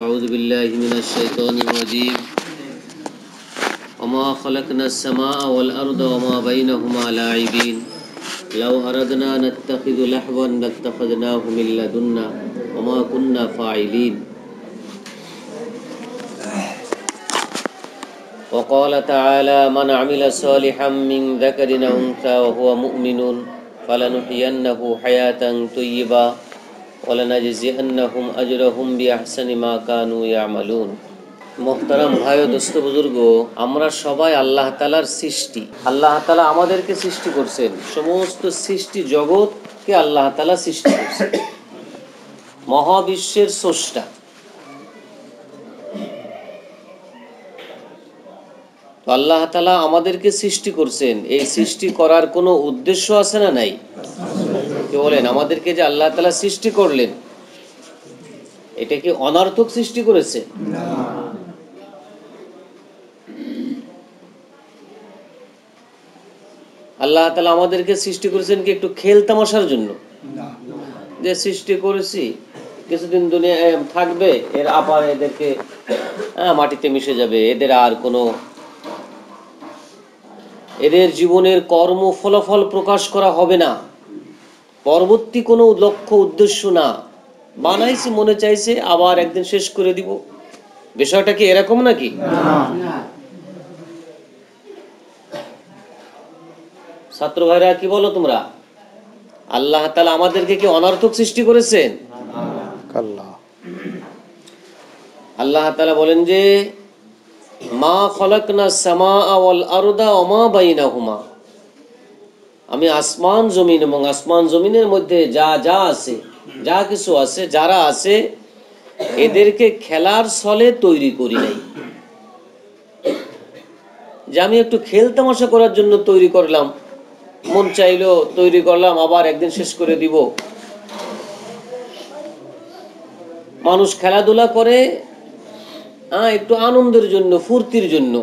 أعوذ بالله من الشيطان الرجيم وما خلقنا السماء والأرض وما بينهما لاعبين لو أردنا نتخذ لهوا لاتخذناه من لدنا وما كنا فاعلين وقال تعالى من عمل صالحا من ذكر أو أنثى وهو مؤمن فلنحيينه حياة طيبة ولنجزينهم أجرهم بأحسن ما كانوا يعملون। মোহতারাম ভাই ও দোস্ত বুজুর্গ, আমরা সবাই আল্লাহ তাআলার সৃষ্টি। আল্লাহ তাআলা আমাদেরকে সৃষ্টি করছেন, সমস্ত সৃষ্টি জগৎকে আল্লাহ তাআলা সৃষ্টি করছেন, মহাবিশ্বের স্রষ্টা। তো আল্লাহ তাআলা আমাদেরকে সৃষ্টি করছেন, এই সৃষ্টি করার কোনো উদ্দেশ্য আছে না নাই? কে বলেন, আমাদেরকে যে আল্লাহ তাআলা সৃষ্টি করলেন, এটা কি অনর্থক সৃষ্টি করেছে? আল্লাহ তাআলা আমাদেরকে সৃষ্টি করেছেন কি একটু খেল তামাশার জন্য? যে সৃষ্টি করেছি কিছুদিন দুনিয়ায় থাকবে, এর আবার এদেরকে মাটিতে মিশে যাবে, এদের আর কোনো এদের জীবনের কর্ম ফলাফল প্রকাশ করা হবে না, পরবর্তী কোনো লক্ষ্য উদ্দেশ্য না, বানাইছি মনে চাইছে আবার একদিন শেষ করে দিব। বিষয়টা কি এরকম নাকি? ছাত্র ভাইরা কি বলো তোমরা? আল্লাহ তাআলা আমাদেরকে কি অনর্থক সৃষ্টি করেছেন? আল্লাহ তাআলা বলেন যে মা খলাকনাস সামাআ ওয়াল আরদা ওয়া মা বাইনাহুমা, আমি আসমান জমিন এবং আসমান জমিনের মধ্যে যা যা আছে, যা কিছু আছে, যারা আছে, এদেরকে খেলার ছলে তৈরি করি নাই। যে আমি একটু খেল তামাশা করার জন্য তৈরি করলাম, মন চাইলো তৈরি করলাম, আবার একদিন শেষ করে দিব। মানুষ খেলাধুলা করে একটু আনন্দের জন্য, ফুর্তির জন্য।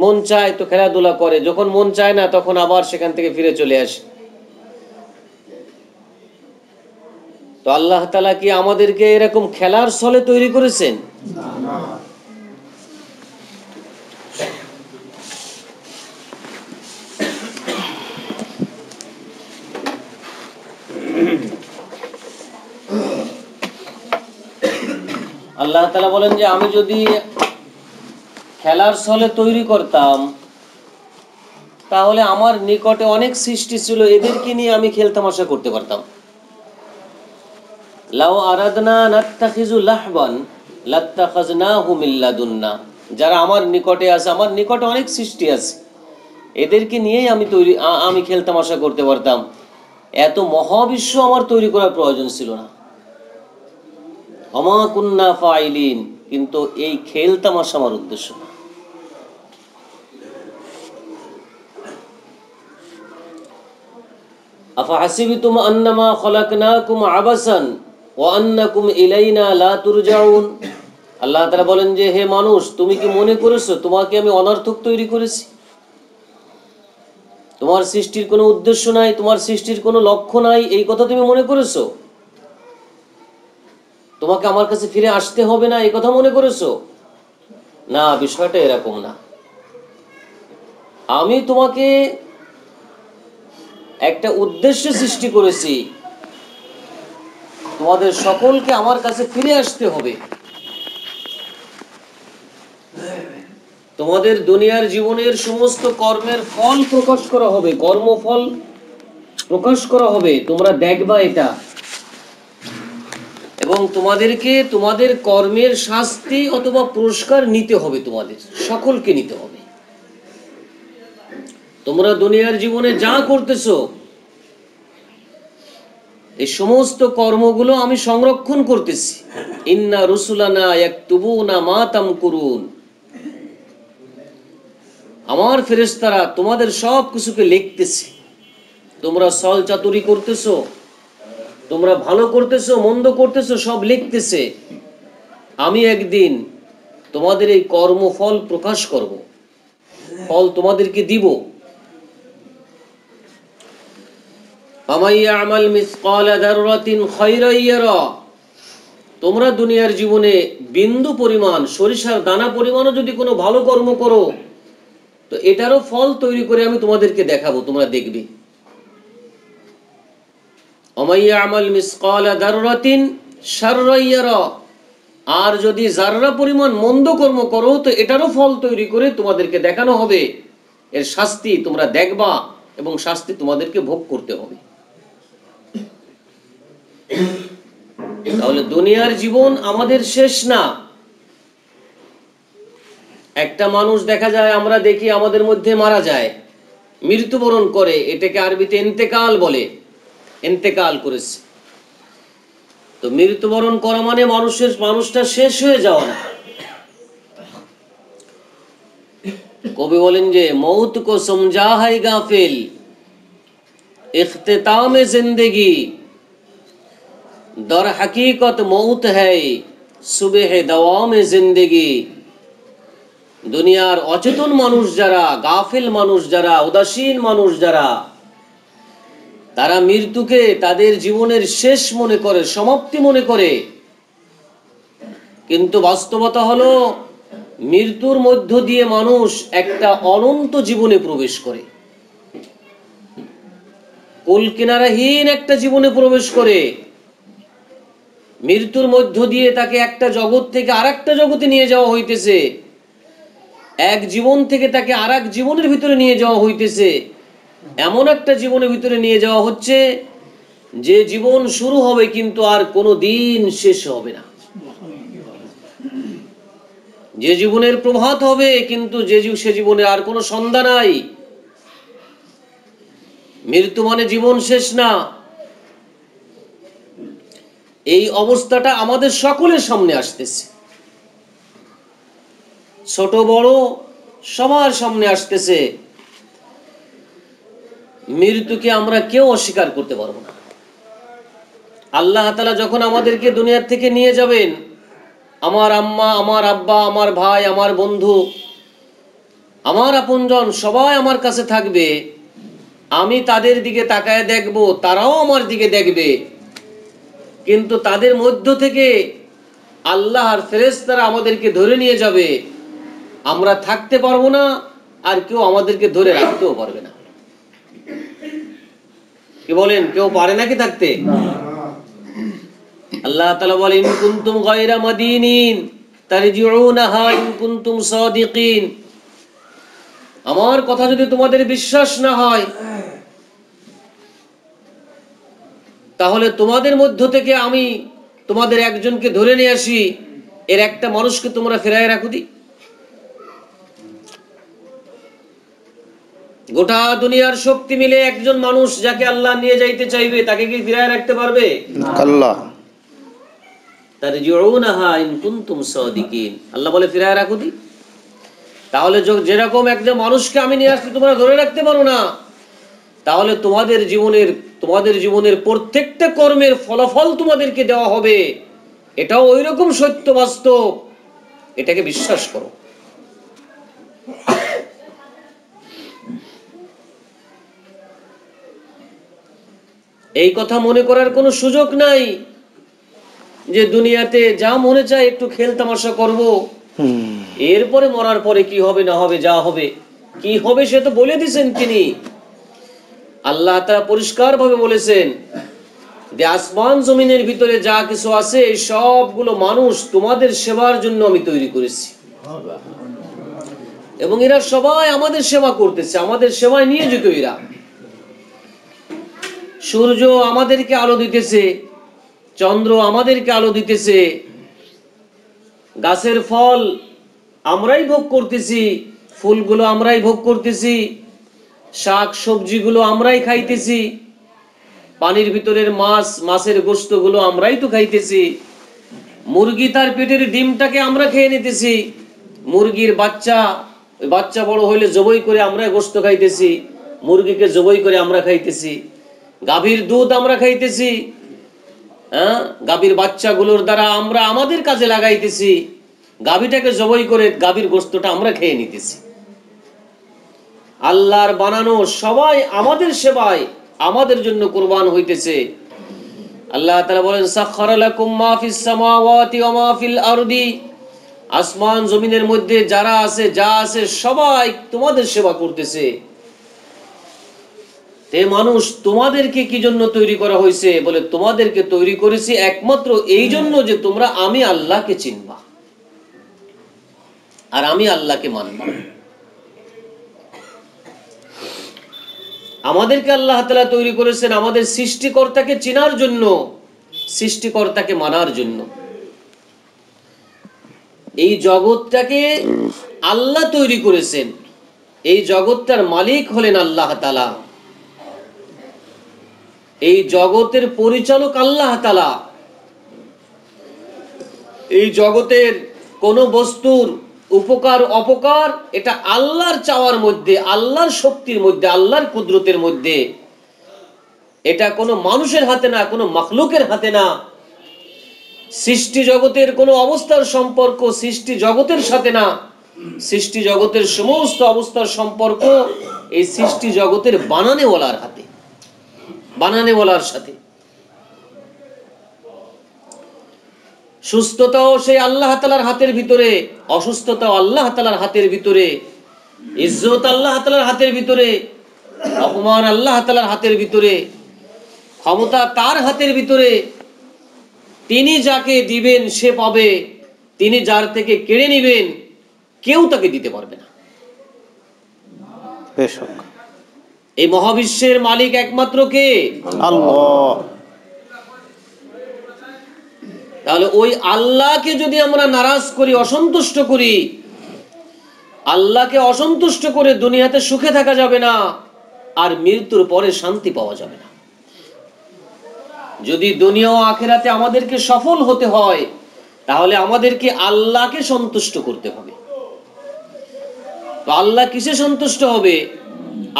মন চায় তো খেলাধুলা করে, যখন মন চায় না তখন আবার সেখান থেকে ফিরে চলে আসে। তো আল্লাহ তাআলা কি আমাদেরকে এরকম খেলার ছলে তৈরি করেছেন? আল্লাহ তাআলা বলেন যে আমি যদি খেলার ছলে তৈরি করতাম, তাহলে আমার নিকটে অনেক সৃষ্টি ছিল, এদেরকে নিয়ে আমি খেল তামাশা করতে পারতাম। লাউ আরাদনা নাত্তাখিযু লাহবান লাত্তাখাযনাহু মিন লাদুন্না, যারা আমার নিকটে আছে, আমার নিকটে অনেক সৃষ্টি আছে, এদেরকে নিয়েই আমি খেল তামাশা করতে পারতাম। এত মহাবিশ্ব আমার তৈরি করার প্রয়োজন ছিল না। ওমা কুন্না ফাইলিন, কিন্তু এই খেল তামাশা আমার উদ্দেশ্য না। আফাহাসিবতুম আন্নামা খলাকনাকুম আবাসান ওয়া আন্নাকুম ইলাইনা লা তুরজাউন, আল্লাহ তাআলা বলেন যে হে মানুষ, তুমি কি মনে করেছো তোমাকে আমি অনর্থক তৈরি করেছি? তোমার সৃষ্টির কোনো উদ্দেশ্য নাই, তোমার সৃষ্টির কোনো লক্ষ্য নাই, এই কথা তুমি মনে করেছো? তোমাকে আমার কাছে ফিরে আসতে হবে না, এই কথা মনে করেছো? না, বিষয়টা এরকম না। আমি তোমাকে একটা উদ্দেশ্যে সৃষ্টি করেছি, তোমাদের সকলকে আমার কাছে ফিরে আসতে হবে। তোমাদের দুনিয়ার জীবনের সমস্ত কর্মের ফল প্রকাশ করা হবে, কর্মফল প্রকাশ করা হবে, তোমরা দেখবা এটা, এবং তোমাদেরকে তোমাদের কর্মের শাস্তি অথবা পুরস্কার নিতে হবে, তোমাদের সকলকে নিতে হবে। তোমরা দুনিয়ার জীবনে যা করতেছো, এই সমস্ত কর্মগুলো আমি সংরক্ষণ করতেছি। ইন্না রুসুলানা ইয়াকতুবুনা মা তামকুরুন, আমার ফেরেশতারা তোমাদের সব কিছুকে লিখতেছে। তোমরা ছল চাতুরি করতেছো, তোমরা ভালো করতেছো, মন্দ করতেছো, সব লিখতেছে। আমি একদিন তোমাদের এই কর্মফল প্রকাশ করব, ফল তোমাদেরকে দিব। ফামাইয়ামাল মিসকালা যাররাতিন খায়রান ইয়ারা, তোমরা দুনিয়ার জীবনে বিন্দু পরিমাণ, সরিষার দানা পরিমাণও যদি কোনো ভালো কর্ম করো, তো এটারও ফল তৈরি করে আমি তোমাদেরকে দেখাবো, তোমরা দেখবে। ওমাইয়া আমাল মিসকালা দাররাতিন শাররান ইয়ারা, আর যদি যাররা পরিমাণ মন্দ কর্ম করো, তো এটারও ফল তৈরি করে তোমাদেরকে দেখানো হবে, এর শাস্তি তোমরা দেখবা এবং শাস্তি তোমাদেরকে ভোগ করতে হবে। তাহলে দুনিয়ার জীবন আমাদের শেষ না। একটা মানুষ দেখা যায়, আমরা দেখি আমাদের মধ্যে মারা যায়, মৃত্যুবরণ করে, এটাকে আরবিতে ইন্তেকাল বলে, ইন্তেকাল করেছে। তো মৃত্যুবরণ করা মানে মানুষটা শেষ হয়ে যাওয়া না। কবি বলেন যে মৌত কো সমঝা है গাফিল, इख्तिताम जिंदगी दर हकीकत मौत है सुबह दवाम जिंदगी। দুনিয়ার অচেতন মানুষ যারা, গাফিল মানুষ যারা, উদাসীন মানুষ যারা, তারা মৃত্যুকে তাদের জীবনের শেষ মনে করে, সমাপ্তি মনে করে। কিন্তু বাস্তবতা হলো মৃত্যুর মধ্য দিয়ে মানুষ একটা অনন্ত জীবনে প্রবেশ করে, কুল কিনারাহীন একটা জীবনে প্রবেশ করে। মৃত্যুর মধ্য দিয়ে তাকে একটা জগৎ থেকে আরেকটা জগতে নিয়ে যাওয়া হইতেছে, এক জীবন থেকে তাকে আরেক জীবনের ভিতরে নিয়ে যাওয়া হইতেছে। এমন একটা জীবনের ভিতরে নিয়ে যাওয়া হচ্ছে যে জীবন শুরু হবে কিন্তু আর কোনো দিন শেষ হবে না, যে জীবনের প্রভাত হবে কিন্তু সে জীবনের আর কোনো সন্ধ্যা নাই। মৃত্যু মানে জীবন শেষ না। এই অবস্থাটা আমাদের সকলের সামনে আসতেছে, ছোট বড় সবার সামনে আসতেছে। মৃত্যুকে আমরা কেউ অস্বীকার করতে পারবো না। আল্লাহ তাআলা যখন আমাদেরকে দুনিয়া থেকে নিয়ে যাবেন, আমার আম্মা, আমার আব্বা, আমার ভাই, আমার বন্ধু, আমার আপনজন সবাই আমার কাছে থাকবে। আমি তাদের দিকে তাকায় দেখব, তারাও আমার দিকে দেখবে। কিন্তু তাদের মধ্য থেকে আল্লাহর ফেরেশতারা আমাদেরকে ধরে নিয়ে যাবে, আমরা থাকতে পারবো না, আর কেউ আমাদেরকে ধরে রাখতেও পারবে না। কি বলেন, কেউ পারে নাকি থাকতে? আল্লাহ তাআলা বলেন ইন কুনতুম গায়রা মাদিনিন তারজিউনাহা ইন কুনতুম সাদিকিন। আমার কথা যদি তোমাদের বিশ্বাস না হয়, তাহলে তোমাদের মধ্য থেকে আমি তোমাদের একজনকে ধরে নিয়ে আসি, এর একটা মানুষকে তোমরা ফেরায় রাখো দি। গোটা দুনিয়ার শক্তি মিলে একজন মানুষ যাকে আল্লাহ নিয়ে যাইতে চাইবে, তাকে কি ফিরায় রাখতে পারবে? আল্লাহ তারজিউনাহা ইন কুনতুম সাদিকিন, আল্লাহ বলে ফিরায় রাখো দি। তাহলে যেরকম একজন মানুষকে আমি নিয়ে আসছি তোমরা ধরে রাখতে পারো না, তাহলে তোমাদের জীবনের প্রত্যেকটা কর্মের ফলাফল তোমাদেরকে দেওয়া হবে। এটাও ওই রকম সত্য, বাস্তব, এটাকে বিশ্বাস করো। এই কথা মনে করার কোনো সুযোগ নাই যে দুনিয়াতে যা মনে চায় একটু খেল তামাশা করব, এরপরে মরার পরে কি হবে না হবে, যা হবে কি হবে সে তো বলে দিয়েছেন তিনি। আল্লাহ তাআলা পরিষ্কার ভাবে বলেছেন যে আসমান জমিনের ভিতরে যা কিছু আছে এই সবগুলো মানুষ তোমাদের সেবার জন্য আমি তৈরি করেছি, এবং এরা সবাই আমাদের সেবা করতেছে, আমাদের সেবায় নিয়োজিত। এরা সূর্য আমাদেরকে আলো দিতেছে, চন্দ্র আমাদেরকে আলো দিতেছে, গাছের ফল আমরাই ভোগ করতেছি, ফুলগুলো আমরাই ভোগ করতেছি, শাক সবজিগুলো আমরাই খাইতেছি, পানির ভিতরের মাছের গোশতগুলো আমরাই তো খাইতেছি, মুরগি তার পেটের ডিমটাকে আমরা খেয়ে নিতেছি, মুরগির বাচ্চা বড় হইলে জবাই করে আমরা গোশত খাইতেছি, মুরগিকে জবাই করে আমরা খাইতেছি, গাভীর দুধ আমরা খাইতেছি, গাভীর বাচ্চাগুলোর দ্বারা আমরা আমাদের কাজে লাগাইতেছি, গাভীটাকে জবাই করে গাভীর গোশতটা আমরা খেয়ে নিতেছি। আল্লাহর বানানো সবাই আমাদের সেবায় আমাদের জন্য কুরবান হইতেছে। আল্লাহ তাআলা বলেন সাখখারা লাকুম মা ফিস সামাওয়াতি ওয়া মা ফিল আরদি, আসমান জমিনের মধ্যে যারা আছে যা আছে সবাই তোমাদের সেবা করতেছে। তে মানুষ তোমাদেরকে কি জন্য তৈরি করা হয়েছে? বলে তোমাদেরকে তৈরি করেছি একমাত্র এই জন্য যে তোমরা আমি আল্লাহকে চিনবা আর আমি আল্লাহকে মানবা। আমাদেরকে আল্লাহ তাআলা তৈরি করেছেন আমাদের সৃষ্টিকর্তাকে চেনার জন্য, সৃষ্টিকর্তাকে মানার জন্য। এই জগৎটাকে আল্লাহ তৈরি করেছেন, এই জগৎটার মালিক হলেন আল্লাহ তাআলা, এই জগতের পরিচালক আল্লাহ তাআলা। এই জগতের কোন বস্তুর উপকার অপকার এটা আল্লাহর চাওয়ার মধ্যে, আল্লাহর শক্তির মধ্যে, আল্লাহর কুদরতের মধ্যে। এটা কোনো মানুষের হাতে না, কোনো মাখলুকের হাতে না। সৃষ্টি জগতের কোনো অবস্থার সম্পর্ক সৃষ্টি জগতের সাথে না, সৃষ্টি জগতের সমস্ত অবস্থার সম্পর্ক এই সৃষ্টি জগতের বানানেওয়ালার হাতে, বানানেওয়ালার সাথে। সুস্থতাও সেই আল্লাহ তাআলার হাতের ভিতরে, অসুস্থতাও আল্লাহ তাআলার হাতের ভিতরে, ইজ্জত আল্লাহ তাআলার হাতের ভিতরে, অপমান আল্লাহ তাআলার হাতের ভিতরে, ক্ষমতা তার হাতের ভিতরে। তিনি যাকে দিবেন সে পাবে, তিনি যার থেকে কেড়ে নেবেন কেউ তাকে দিতে পারবে না। এই মহাবিশ্বের মালিক একমাত্র কে? আল্লাহ। তাহলে ওই আল্লাহকে যদি আমরা নারাজ করি, অসন্তুষ্ট করি, আল্লাহকে অসন্তুষ্ট করে দুনিয়াতে সুখে থাকা যাবে না, আর মৃত্যুর পরে শান্তি পাওয়া যাবে না। যদি দুনিয়া ও আখিরাতে আমাদেরকে সফল হতে হয় তাহলে আমাদেরকে আল্লাহকে সন্তুষ্ট করতে হবে। তো আল্লাহ কিসে সন্তুষ্ট হবে?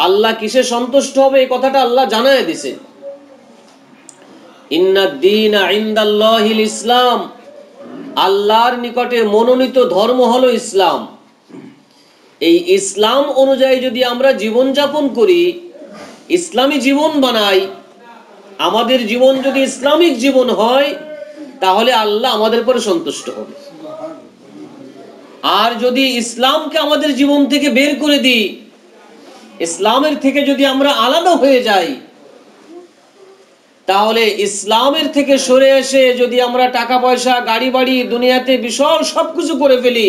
আল্লাহ কিসে সন্তুষ্ট হবে এই কথাটা আল্লাহ জানায় দিয়েছেন। ইন্নাদ-দীনা ইনদাল্লাহিল ইসলাম, আল্লাহর নিকটে মনোনীত ধর্ম হলো ইসলাম। এই ইসলাম অনুযায়ী যদি আমরা জীবন যাপন করি, ইসলামী জীবন বানাই, আমাদের জীবন যদি ইসলামিক জীবন হয় তাহলে আল্লাহ আমাদের উপরে সন্তুষ্ট হবে। আর যদি ইসলামকে আমাদের জীবন থেকে বের করে দিই, ইসলামের থেকে যদি আমরা আলাদা হয়ে যাই, তাহলে ইসলামের থেকে সরে এসে যদি আমরা টাকা পয়সা, গাড়ি বাড়ি, দুনিয়াতে বিশাল সবকিছু করে ফেলি,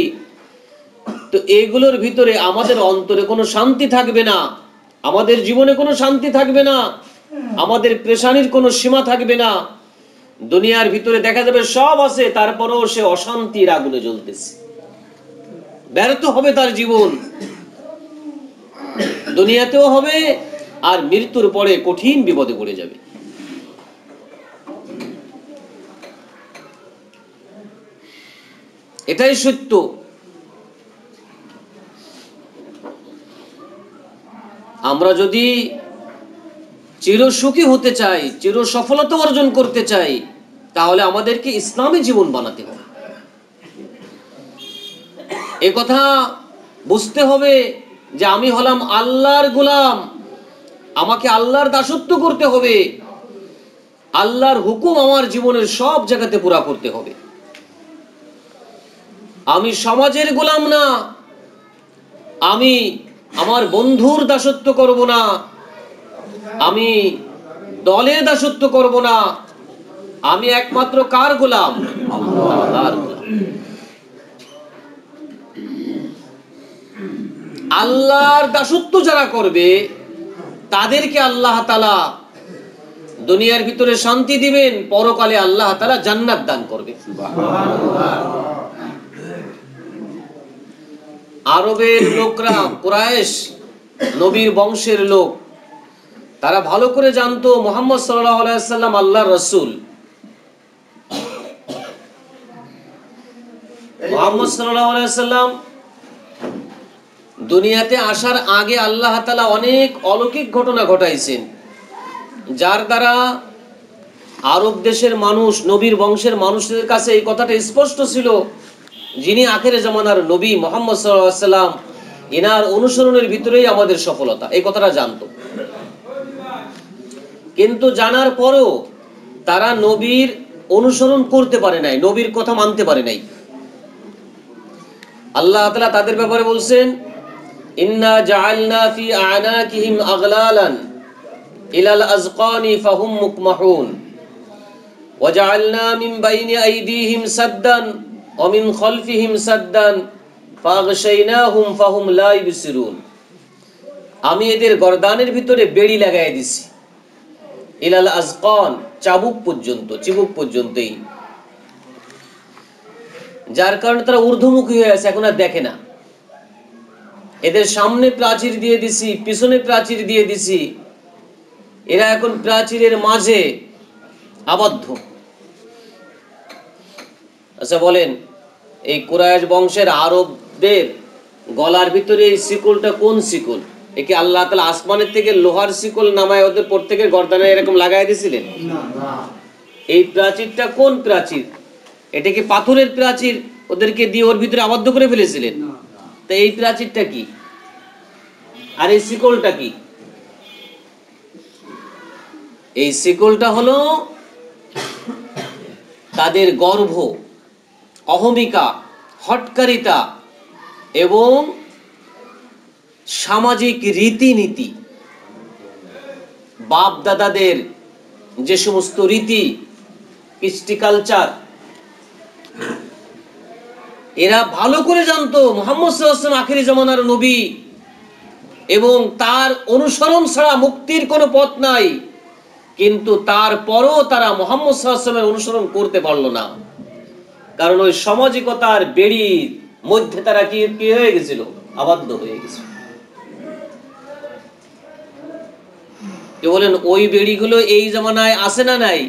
তো এগুলোর ভিতরে আমাদের অন্তরে কোনো শান্তি থাকবে না, আমাদের জীবনে কোনো শান্তি থাকবে না, আমাদের পেরেশানির কোনো সীমা থাকবে না। দুনিয়ার ভিতরে দেখা যাবে সব আছে, তারপরেও সে অশান্তির আগুনে জ্বলতেছে, ব্যর্থ হবে তার জীবন, দুনিয়াতেও হবে আর মৃত্যুর পরে কঠিন বিপদে পড়ে যাবে। এটাই সত্য। আমরা যদি চিরসুখী হতে চাই, চির সফলতা অর্জন করতে চাই, তাহলে আমাদেরকে ইসলামী জীবন বানাতে হবে। এ কথা বুঝতে হবে যে আমি হলাম আল্লাহর গোলাম, আমাকে আল্লাহর দাসত্ব করতে হবে, আল্লাহর হুকুম আমার জীবনের সব জায়গাতে পুরা করতে হবে। আমি সমাজের গোলাম না, আমি আমার বন্ধুর দাসত্ব করব না, আমি দলের দাসত্ব করব না, আমি একমাত্র কার গোলাম? আল্লাহর গোলাম। আল্লাহর দাসত্ব যারা করবে তাদেরকে আল্লাহ তাআলা দুনিয়ার ভিতরে শান্তি দিবেন, পরকালে আল্লাহ তাআলা জান্নাত দান করবে। আরবের লোকরা, কুরাইশ, নবীর বংশের লোক, তারা ভালো করে জানতো মুহাম্মদ সাল্লাল্লাহু আলাইহি ওয়াসাল্লাম আল্লাহর রাসূল। মুহাম্মদ সাল্লাল্লাহু আলাইহি ওয়াসাল্লাম দুনিয়াতে আসার আগে আল্লাহ তাআলা অনেক অলৌকিক ঘটনা ঘটাইছেন, যার দ্বারা আরব দেশের মানুষ, নবীর বংশের মানুষদের কাছে এই কথাটা স্পষ্ট ছিল, যিনি আখেরে জামানার নবী মুহাম্মদ সাল্লাল্লাহু আলাইহি ওয়াসাল্লাম, এনার অনুসরণের ভিতরেই আমাদের সফলতা, এই কথাটা জানতো। কিন্তু জানার পরও তারা নবীর অনুসরণ করতে পারে নাই, নবীর কথা মানতে পারে নাই। আল্লাহ তাআলা তাদের ব্যাপারে বলছেন, ইন্না জাআলনা ফি আ'নাকিহিম আগলালান ইলাল আযকানি ফাহুম মুকমাহুন ওয়া জাআলনা মিন বাইনি আইদিহিম সাদ্দান ওয়া মিন খালফিহিম সাদ্দান ফাগশাইনাহুম ফাহুম লা ইবসিরুন। আমি এদের গর্দানের ভিতরে বেড়ি লাগাই দিছি, ইলাল আযকান, চাবুক পর্যন্ত, চিবুক পর্যন্তই, যার কারণে তারা ঊর্ধ্বমুখী হয়ে আছে, এখন আর দেখে না। এদের সামনে প্রাচীর দিয়ে দিছি, পিছনে প্রাচীর দিয়ে দিছি, এরা এখন প্রাচীরের মাঝে আবদ্ধ। আচ্ছা বলেন, এই কুরাইশ বংশের আরবদের গলার ভিতরে এই শিকলটা কোন শিকল? একে আল্লাহ তাআলা আসমানের থেকে লোহার শিকল নামায় ওদের প্রত্যেকের গর্দানে এরকম লাগাই দিয়েছিলেন? এই প্রাচীরটা কোন প্রাচীর? এটা কি পাথরের প্রাচীর ওদেরকে দিয়ে ওর ভিতরে আবদ্ধ করে ফেলেছিলেন? তা এই প্রাচীরটা কি আর এই শিকলটা কি? এই শিকলটা হলো তাদের গর্ব, অহমিকা, হটকারিতা এবং সামাজিক রীতিনীতি, বাপ দাদাদের যে সমস্ত রীতি, কৃষ্টি কালচার, এরা ভালো করে জানতো মুহাম্মদ সাল্লাল্লাহু আলাইহি ওয়াসাল্লাম আখিরি জামানার নবী এবং তার অনুসরণ ছাড়া মুক্তির কোনো পথ নাই, কিন্তু তারপরও তারা মুহাম্মদ সাল্লাল্লাহু আলাইহি ওয়াসাল্লামের অনুসরণ করতে পারলো না, কারণ ওই সামাজিকতার বেড়ির মধ্যে তারা কি হয়ে গেছিল? আবদ্ধ হয়ে গেছিল। কে বলেন ওই বেড়িগুলো এই জামানায় আছে না নাই?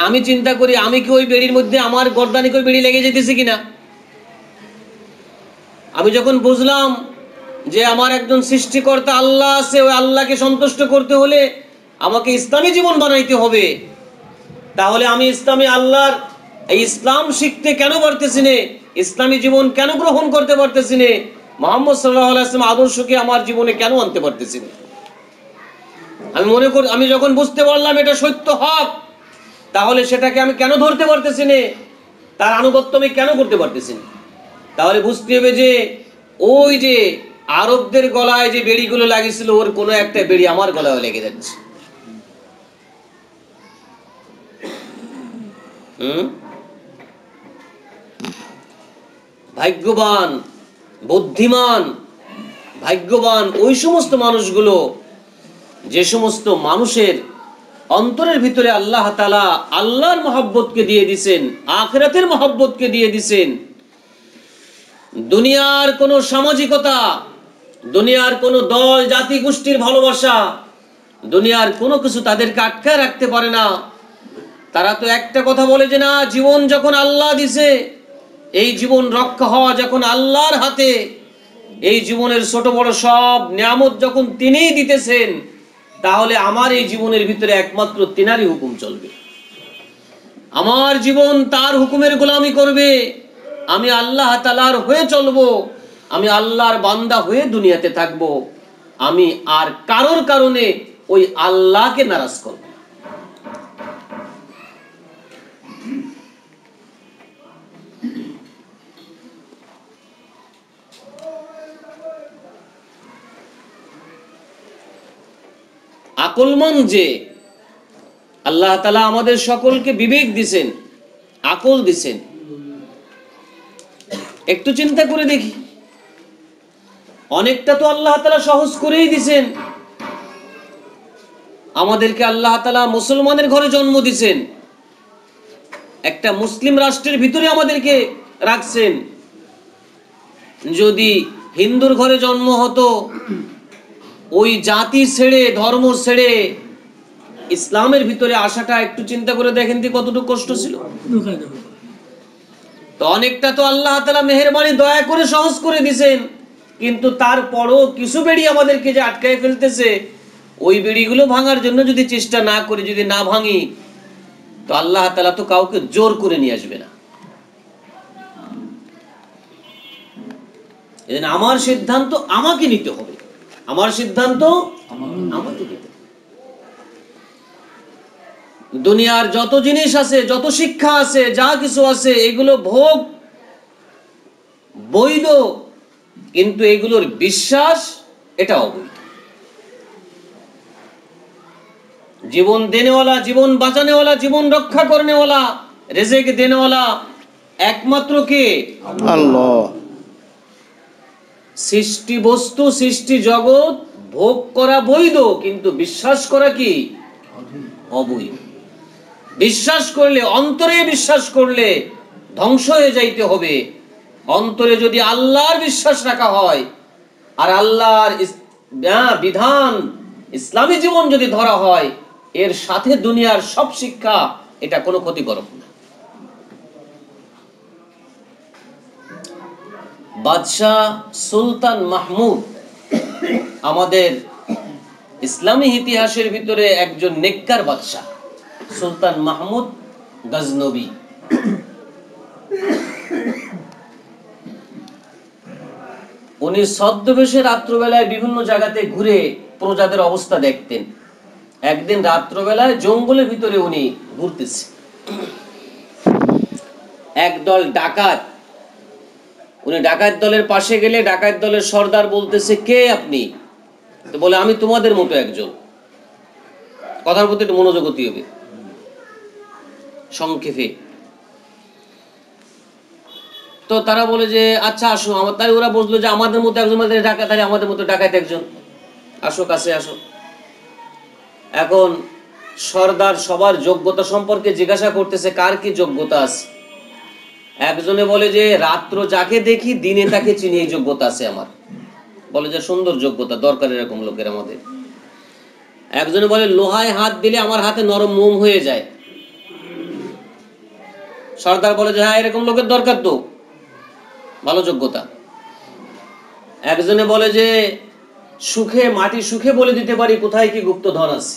আমি চিন্তা করি, আমি কি ওই বেড়ির মধ্যে আমার গর্দানে ওই বেড়ি লেগে যেতেছে কিনা? আমি যখন বুঝলাম যে আমার একজন সৃষ্টিকর্তা আল্লাহ আছে, ওই আল্লাহকে সন্তুষ্ট করতে হলে আমাকে ইসলামী জীবন বানাইতে হবে, তাহলে আমি ইসলামী আল্লাহর এই ইসলাম শিখতে কেন পারতেছি না? ইসলামী জীবন কেন গ্রহণ করতে পারতেছি না? মুহাম্মদ সাল্লাল্লাহু আলাইহি ওয়াসাল্লাম আদর্শকে আমার জীবনে কেন আনতে পারতেছি না? আমি যখন বুঝতে পারলাম এটা সত্য হক, তাহলে সেটাকে আমি কেন ধরতে পারতেছি না? তার আনুগত্য আমি কেন করতে পারতেছি না? তাহলে বুঝতে হবে যে ওই যে আরবদের গলায় যে বেড়িগুলো লাগিয়েছিল, ওর কোনো একটা বেড়ি আমার গলায় লেগে যাচ্ছে। ভাগ্যবান, বুদ্ধিমান, ভাগ্যবান ওই সমস্ত মানুষগুলো যে সমস্ত মানুষের অন্তরের ভিতরে আল্লাহ তাআলা আল্লাহর মহব্বতকে দিয়ে দিয়েছেন, আখিরাতের মহব্বতকে দিয়ে দিয়েছেন। দুনিয়ার কোনো সামাজিকতা, দুনিয়ার কোনো দল জাতি গোষ্ঠীর ভালোবাসা, দুনিয়ার কোনো কিছু তাদেরকে আটকায় রাখতে পারে না। তারা তো একটা কথা বলে যে না, জীবন যখন আল্লাহ দিছে, এই জীবন রক্ষা হওয়া যখন আল্লাহর হাতে, এই জীবনের ছোট বড় সব নিয়ামত যখন তিনিই দিতেছেন, তাহলে আমার এই জীবনের ভিতরে একমাত্র তিনারই হুকুম চলবে। আমার জীবন তার হুকুমের গোলামি করবে, আমি আল্লাহ তাআলার হয়ে চলবো, আমি আল্লাহর বান্দা হয়ে দুনিয়াতে থাকবো, আমি আর কারোর কারণে ওই আল্লাহকে নারাজ করব। আকলমন যে আল্লাহ তাআলা আমাদের সকলকে বিবেক দিছেন, আকল দিছেন, একটু চিন্তা করে দেখি, অনেকটা তো আল্লাহ তাআলা সহজ করেই দিছেন। আমাদেরকে আল্লাহ তাআলা মুসলমানের ঘরে জন্ম দিছেন, একটা মুসলিম রাষ্ট্রের ভিতরে আমাদেরকে রাখছেন। যদি হিন্দুর ঘরে জন্ম হতো, ওই জাতি ছেড়ে, ধর্ম ছেড়ে ইসলামের ভিতরে আসাটা একটু চিন্তা করে দেখেন তো কতটুকু কষ্ট ছিল। তো অনেকটা তো আল্লাহ তাআলা মেহেরবানি দয়া করে সহজ করে দিয়েছেন, কিন্তু তারপরও কিছু বেড়ি আমাদেরকে যে আটকায় ফেলতেছে, ওই বেড়িগুলো ভাঙার জন্য যদি চেষ্টা না করি, যদি না ভাঙি, তো আল্লাহ তাআলা তো কাউকে জোর করে নিয়ে আসবে না। এজন্য আমার সিদ্ধান্ত আমাকে নিতে হবে, আমার সিদ্ধান্ত আমাকে নিতে হবে। দুনিয়ার যত জিনিস আছে, যত শিক্ষা আছে, যা কিছু আছে, এগুলো ভোগ বৈধ, কিন্তু এগুলোর বিশ্বাস এটা অবৈধ। জীবন দেনেওয়ালা, জীবন বাঁচানেওয়ালা, জীবন রক্ষা করনেওয়ালা, রেজেক দেনেওয়ালা একমাত্র কে? আল্লাহ। সৃষ্টি বস্তু, সৃষ্টি জগৎ ভোগ করা বৈধ, কিন্তু বিশ্বাস করা কি? অবৈধ। বিশ্বাস করলে, অন্তরে বিশ্বাস করলে ধ্বংস হয়ে যাইতে হবে। অন্তরে যদি আল্লাহর বিশ্বাস রাখা হয় আর আল্লাহর বিধান, ইসলামী জীবন যদি ধরা হয়, এর সাথে দুনিয়ার সব শিক্ষা এটা কোনো ক্ষতিকারক না। বাদশাহ সুলতান মাহমুদ আমাদের ইসলামী ইতিহাসের ভিতরে একজন নেককার বাদশাহ, সুলতান মাহমুদ গজনবী। উনি ছদ্মবেশে রাত্রবেলায় বিভিন্ন জায়গাতে ঘুরে প্রজাদের অবস্থা দেখতেন। একদিন রাত্রবেলায় জঙ্গলের ভিতরে উনি ঘুরতেছে, একদল ডাকাত, উনি ডাকাত দলের পাশে গেলে ডাকাত দলের সর্দার বলতেছে, কে আপনি? তো বলে, আমি তোমাদের মতো একজন। কথার প্রতি একটু মনোযোগ দিতে হবে, সংক্ষেপে। তো তারা বলে যে আচ্ছা আসো। তাই ওরা বুঝলো যে আমাদের মতো একজন, ডাকাত, আমাদের মতো ডাকাত একজন, আসো কাছে আসো। এখন সর্দার সবার যোগ্যতা সম্পর্কে জিজ্ঞাসা করতেছে, কার কি যোগ্যতা আছে। একজনে বলে যে রাত্র যাকে দেখি দিনে তাকে চিনি, এই যোগ্যতা আছে আমার। বলে যে সুন্দর যোগ্যতা, দরকার এরকম লোকের আমাদের। একজনে বলে লোহায় হাত দিলে আমার হাতে নরম মোম হয়ে যায়। সর্দার বলে যে হ্যাঁ, এরকম লোকের দরকার, তো ভালো যোগ্যতা। একজনে বলে যে সুখে, মাটি সুখে বলে দিতে পারি কোথায় কি গুপ্তধন আছে।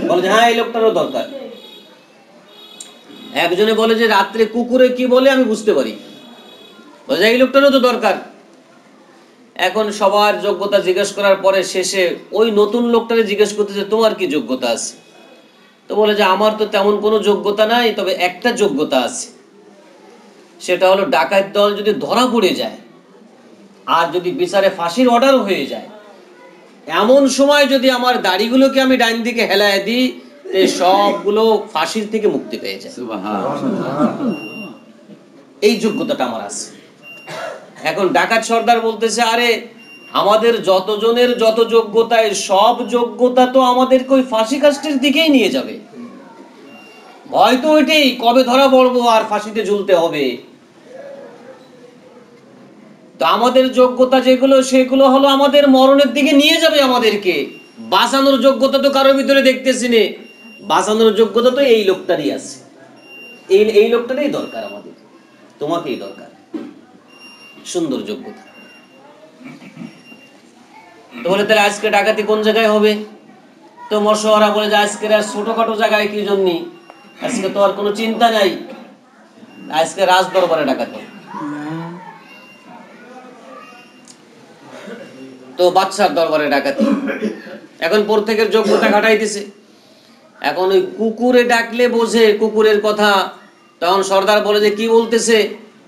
বলে যে হ্যাঁ, এই লোকটারও দরকার। একজনে বলে যে রাত্রে কুকুরে কি বলে আমি বুঝতে পারি, বলে যে এই লোকটারও তো দরকার। এখন সবার যোগ্যতা জিজ্ঞেস করার পরে শেষে ওই নতুন লোকটারে জিজ্ঞেস করতেছে, তোমার কি যোগ্যতা আছে? তো বলে যে আমার তো তেমন কোনো যোগ্যতা নাই, তবে একটা যোগ্যতা আছে, সেটা হলো ডাকাত দল যদি ধরা পড়ে যায় আর যদি বিচারে ফাঁসির অর্ডার হয়ে যায়, এমন সময় যদি আমার দাড়িগুলোকে আমি ডাইন দিকে হেলায় দিই, সবগুলো ফাঁসির থেকে মুক্তি পেয়ে যায়। এই যোগ্যতাটা আমার আছে। এখন ডাকাত সর্দার বলতেছে, আরে আমাদের যতজনের যত যোগ্যতা, সব যোগ্যতা তো আমাদেরকে ওই ফাঁসি কাস্টের দিকেই নিয়ে যাবে। ভয় তো ওইটাই, কবে ধরা পড়বো আর ফাঁসিতে ঝুলতে হবে। তো আমাদের যোগ্যতা যেগুলো, সেগুলো হলো আমাদের মরণের দিকে নিয়ে যাবে আমাদেরকে। বাঁচানোর যোগ্যতা তো কারোর ভিতরে দেখতেছি না। বাঁচানোর যোগ্যতা তো এই লোকটারই আছে, এই লোকটারই দরকার আমাদের, তোমাকেই দরকার। সুন্দর যোগ্যতা। তো বলে তাহলে আজকে ডাকাতি কোন জায়গায় হবে? তো মশওয়ারা বলে যে আজকে আর ছোটখাটো জায়গায় কি জন্য, আজকে তো আর কোনো চিন্তা নাই, আজকে রাজ দরবারে ডাকাতি। তো বাদশার দরবারে ডাকাতি। এখন প্রত্যেকের যোগ্যতা ঘাটাইতেছে। এখন ওই কুকুরে ডাকলে বোঝে কুকুরের কথা। তখন সর্দার বলে যে কি বলতেছে?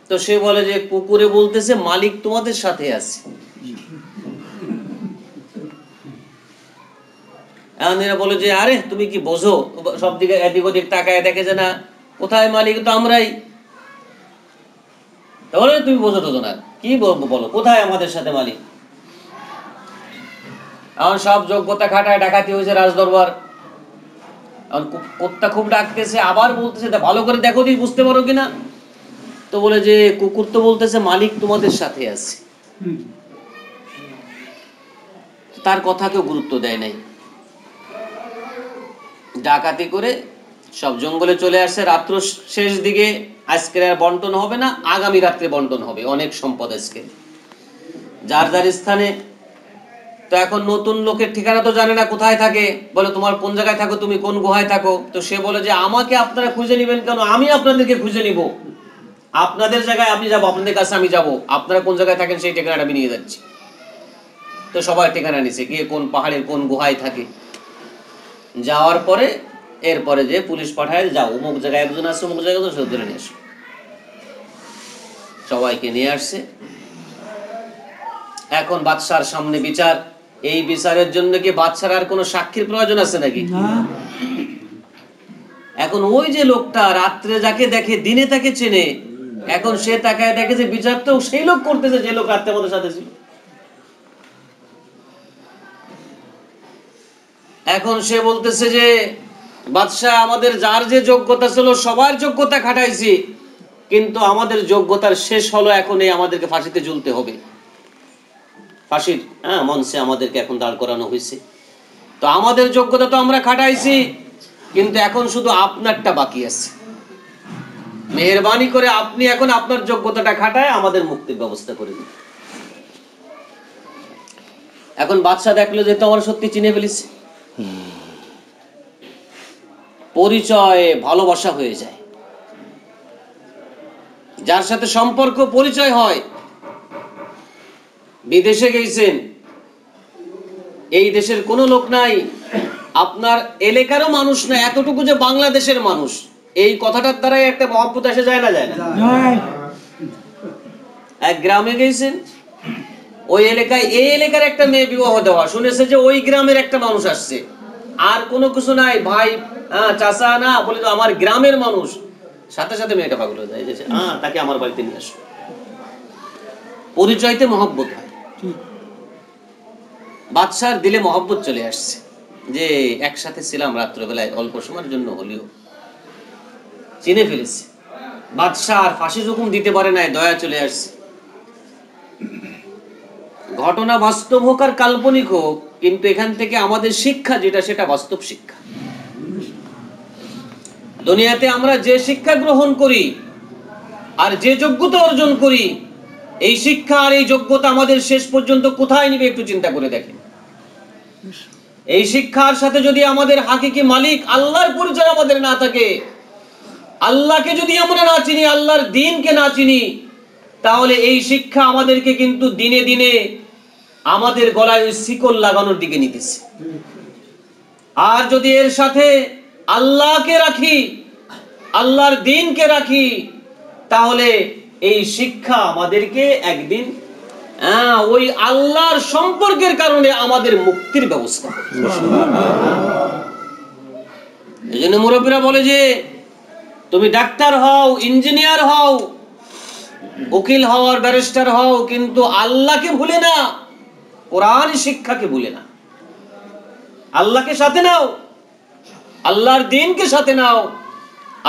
তো সে বলে যে কুকুরে বলতেছে মালিক তোমাদের সাথে আছে। এখন এরা বলে যে আরে তুমি কি বোঝো? সব দিকে এদিক ওদিক তাকায় দেখে যে না, কোথায় মালিক? তো আমরাই। তাহলে তুমি বোঝো তো না, কি বলো, কোথায় আমাদের সাথে মালিক? এখন সব যোগ্যতা খাটায় ডাকাতি হয়েছে রাজদরবার। এখন কুত্তা খুব ডাকতেছে, আবার বলতেছে ভালো করে দেখো দিই, বুঝতে পারো কিনা। তো বলে যে কুকুর তো বলতেছে মালিক তোমাদের সাথে আছে। তার কথা কেউ গুরুত্ব দেয় নাই। ডাকাতি করে সব জঙ্গলে চলে আসছে। রাত্র শেষ দিকে আজকে আর বন্টন হবে না, আগামী রাত্রে বন্টন হবে অনেক সম্পদ আজকে যার যার স্থানে। তো এখন নতুন লোকের ঠিকানা তো জানে না, কোথায় থাকে। বলে তোমার কোন জায়গায় থাকো, তুমি কোন গুহায় থাকো? তো সে বলে যে আমাকে আপনারা খুঁজে নিবেন কেন, আমি আপনাদেরকে খুঁজে নিব। আপনাদের জায়গায় আমি যাবো, আপনাদের কাছে আমি যাব, আপনারা কোন জায়গায় থাকেন সেই ঠিকানাটা আমি নিয়ে যাচ্ছি। তো সবাই ঠিকানা নিছে, কে কোন পাহাড়ের কোন গুহায় থাকে। যাওয়ার পরে এরপরে যে পুলিশ পাঠায়, যাও অমুক জায়গায় একজন আছে, অমুক জায়গায় সে ধরে নিয়ে আসো। সবাইকে নিয়ে আসছে। এখন বাদশার সামনে বিচার। এই বিচারের জন্য কি বাদশার আর কোনো সাক্ষীর প্রয়োজন আছে নাকি? এখন ওই যে লোকটা রাত্রে যাকে দেখে দিনে তাকে চেনে, এখন সে তাকায় দেখে যে বিচার তো সেই লোক করতেছে যে লোক রাত্রে আমাদের সাথে ছিল। এখন সে বলতেছে যে বাদশাহ, আমাদের যার যে যোগ্যতা ছিল সবার যোগ্যতা খাটাইছি, কিন্তু আমাদের যোগ্যতার শেষ হলো, এখন এই আমাদেরকে ফাঁসিতে ঝুলতে হবে। ফাঁসির মঞ্চে আমাদেরকে এখন দাঁড় করানো হয়েছে। তো আমাদের যোগ্যতা তো আমরা খাটাইছি, কিন্তু এখন শুধু আপনারটা বাকি আছে। মেহেরবানি করে আপনি এখন আপনার যোগ্যতাটা খাটায় আমাদের মুক্তির ব্যবস্থা করে দিন। এখন বাদশা দেখলো যে তোমার সত্যি চিনে ফেলিস, পরিচয় ভালোবাসা হয়ে যায়। যার সাথে সম্পর্ক পরিচয় হয়, বিদেশে গেছেন, এই দেশের কোনো লোক নাই, আপনার এলাকারও মানুষ না, এতটুকু যে বাংলাদেশের মানুষ, এই কথাটার দ্বারাই একটা মহব্বত এসে যায় না? যায় না? এক গ্রামে গেছেন, ওই এলাকায় এই এলাকার একটা মেয়ে বিবাহ দেওয়া, শুনেছে যে ওই গ্রামের একটা মানুষ আসছে, আর কোনো কিছু নাই, ভাই চাচা না, বলে তো আমার গ্রামের মানুষ। সাথে সাথে মেয়েটা পাগল হয়ে যায়, তাকে আমার বাড়িতে নিয়ে আসো। পরিচয়তে মহব্বত হয়। বাদশার দিলে মহব্বত চলে আসছে যে একসাথে ছিলাম রাত্রবেলায়, অল্প সময়ের জন্য হলেও চিনে ফেলেছে। বাদশাহ আর ফাঁসি হুকুম দিতে পারে নাই, দয়া চলে আসছে। ঘটনা বাস্তব হোক আর কাল্পনিক হোক, কিন্তু এখান থেকে আমাদের শিক্ষা যেটা, সেটা বাস্তব শিক্ষা। দুনিয়াতে আমরা যে শিক্ষা গ্রহণ করি আর যে যোগ্যতা অর্জন করি, এই শিক্ষা আর এই যোগ্যতা আমাদের শেষ পর্যন্ত কোথায় নিবে একটু চিন্তা করে দেখেন। এই শিক্ষার সাথে যদি আমাদের হাকিকি মালিক আল্লাহর পরিচয় আমাদের না থাকে, আল্লাহকে যদি আমরা না চিনি, আল্লাহর দ্বীনকে না চিনি, তাহলে এই শিক্ষা আমাদেরকে কিন্তু দিনে দিনে আমাদের গলায় ওই শিকল লাগানোর দিকে নিতেছে। আর যদি এর সাথে আল্লাহকে রাখি, আল্লাহর দ্বীনকে রাখি, তাহলে এই শিক্ষা আমাদেরকে একদিন ওই আল্লাহর সম্পর্কের কারণে আমাদের মুক্তির ব্যবস্থা হবে। এই জন্য মুরব্বীরা বলে যে তুমি ডাক্তার হও, ইঞ্জিনিয়ার হও, উকিল হও আর ব্যারিস্টার হও, কিন্তু আল্লাহকে ভুলে না, কোরআন শিক্ষাকে ভুলে না। আল্লাহকে সাথে নাও, আল্লাহর দ্বীনকে সাথে নাও,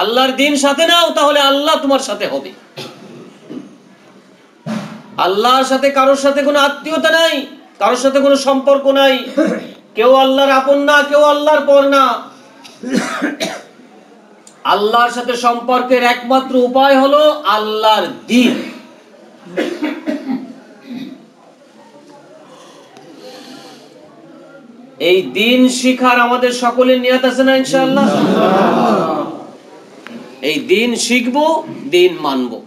আল্লাহর দ্বীন সাথে নাও, তাহলে আল্লাহ তোমার সাথে হবে। আল্লাহর সাথে কারোর সাথে কোনো আত্মীয়তা নাই, কারোর সাথে কোনো সম্পর্ক নাই, কেউ আল্লাহর আপন না, কেউ আল্লাহর পর না। আল্লাহর সাথে সম্পর্কের একমাত্র উপায় হলো আল্লাহর দ্বীন। এই দ্বীন শিখার আমাদের সকলের নিয়ত আছে না ইনশাআল্লাহ? এই দ্বীন শিখবো, দ্বীন মানবো।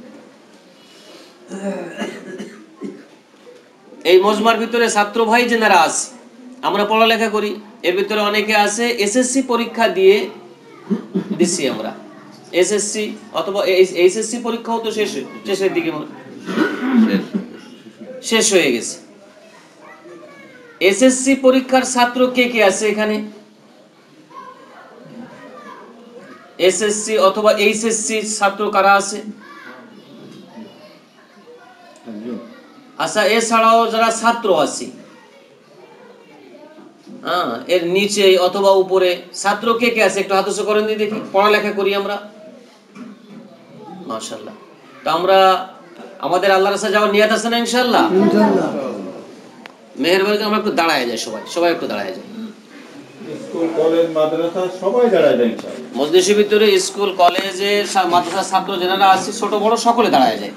এই মজমার ভিতরে ছাত্র ভাই যারা আছে, আমরা পড়ালেখা করি, এর ভিতরে অনেকে আছে এসএসসি পরীক্ষা দিছি আমরা। এসএসসি অথবা এইচএসসি পরীক্ষাও তো শেষের দিকে শেষ হয়ে গেছে। এসএসসি পরীক্ষার ছাত্র কে কে আছে এখানে? এসএসসি অথবা এইচএসসি ছাত্র কারা আছে? আচ্ছা, এছাড়াও যারা ছাত্র আছে, এর নিচে অথবা উপরে ছাত্র কে কে আছে একটু হাত উঁচু করেন দিয়ে দেখি। পড়ালেখা করি আমরা, মাশাআল্লাহ। তো আমরা আমাদের আল্লাহর কাছে যাওয়ার নিয়ত আছে না ইনশাআল্লাহ? মেহেরবানি করে আমরা একটু দাঁড়ায় যাই, সবাই একটু দাঁড়ায় যাই। স্কুল কলেজ মাদ্রাসা সবাই দাঁড়ায় যায় ইনশাআল্লাহ। মজলিসের ভিতরে স্কুল কলেজে মাদ্রাসা ছাত্র যারা আছে ছোট বড় সকলে দাঁড়ায় যায়।